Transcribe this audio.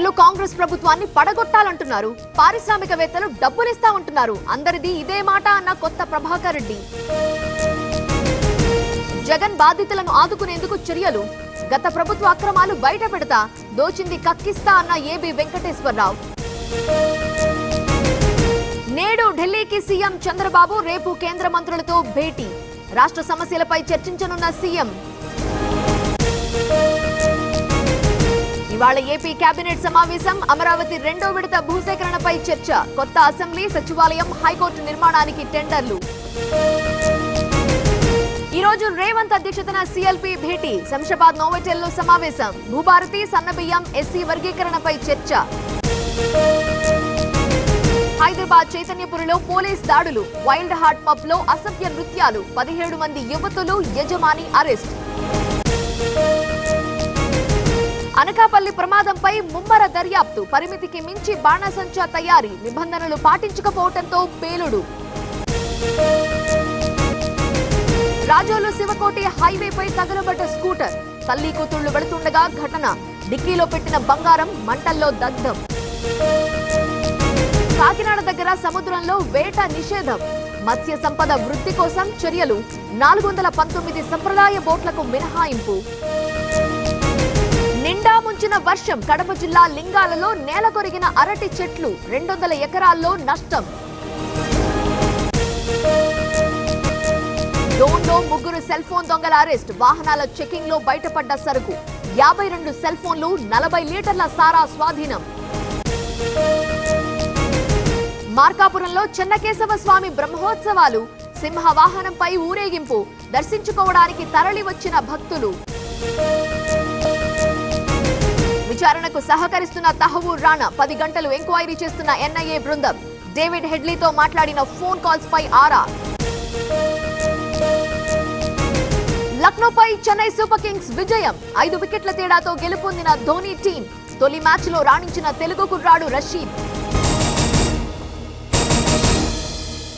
మినిస్టర్లు కాంగ్రెస్ ప్రభుత్వాన్ని పడగొట్టాలంటున్నారు. పారిశ్రామికవేత్తలు డబ్బులిస్తామంటున్నారు. అందరిది ఇదే మాట అన్న కొత్త ప్రభాకర్ రెడ్డి. జగన్ బాధితులను ఆదుకునేందుకు చర్యలు. గత ప్రభుత్వ అక్రమాలు బయట పెడతా, దోచింది కక్కిస్తా అన్న ఏబి వెంకటేశ్వరరావు. నేడు ఢిల్లీకి సీఎం చంద్రబాబు, రేపు కేంద్ర మంత్రులతో భేటీ. రాష్ట్ర సమస్యలపై చర్చించనున్న సీఎం. ఇవాళ ఏపీ కేబినెట్ సమావేశం. అమరావతి రెండో విడత భూసేకరణపై చర్చ. కొత్త అసెంబ్లీ, సచివాలయం, హైకోర్టు నిర్మాణానికి టెండర్లు. ఈ రోజు రేవంత్ అధ్యక్షతన సీఎల్పీ భేటీ. శంషాబాద్ నోవోటెల్లో సమావేశం. భూభారతి, సన్నబియ్యం, ఎస్సీ వర్గీకరణపై చర్చ. హైదరాబాద్ చైతన్యపురిలో పోలీస్ దాడులు. వైల్డ్ హార్ట్ పబ్ లో అసభ్య నృత్యాలు. 17 మంది యువతులు, యజమాని అరెస్ట్. అనకాపల్లి ప్రమాదంపై ముమ్మర దర్యాప్తు. పరిమితికి మించి బాణసంచా తయారీ. నిబంధనలు పాటించకపోవడంతో పేలుడు. రాజోలు శివకోటి హైవేపై తగలబడ్డ స్కూటర్. తల్లి కూతుళ్లు వెళుతుండగా ఘటన. డిక్కీలో పెట్టిన బంగారం మంటల్లో దగ్ధం. కాకినాడ దగ్గర సముద్రంలో వేట నిషేధం. మత్స్య సంపద వృద్ధి కోసం చర్యలు. 419 సంప్రదాయ బోట్లకు మినహాయింపు. నిండా ముంచిన వర్షం. కడప జిల్లా లింగాలలో నేల కొరిగిన అరటి చెట్లు. 200 ఎకరాల్లో నష్టం. డోన్లో 3 సెల్ ఫోన్ దొంగల అరెస్ట్. వాహనాల చెకింగ్ లో బయటపడ్డ సరుకు. 52 సెల్ ఫోన్లు, 40 లీటర్ల సారా స్వాధీనం. మార్కాపురంలో చెన్నకేశవ స్వామి బ్రహ్మోత్సవాలు. సింహ వాహనంపై ఊరేగింపు. దర్శించుకోవడానికి తరలి వచ్చిన భక్తులు. విచారణకు సహకరిస్తున్న తహవూర్ రాణా. 10 గంటలు ఎంక్వైరీ చేస్తున్న ఎన్ఐఏ బృందం. డేవిడ్ హెడ్లీతో మాట్లాడిన ఫోన్ కాల్స్ పై ఆరా. లక్నోపై చెన్నై సూపర్ కింగ్స్ విజయం. 5 వికెట్ల తేడాతో గెలుపొందిన ధోనీ టీం. తొలి మ్యాచ్ లో రాణించిన తెలుగు కుర్రాడు రషీద్.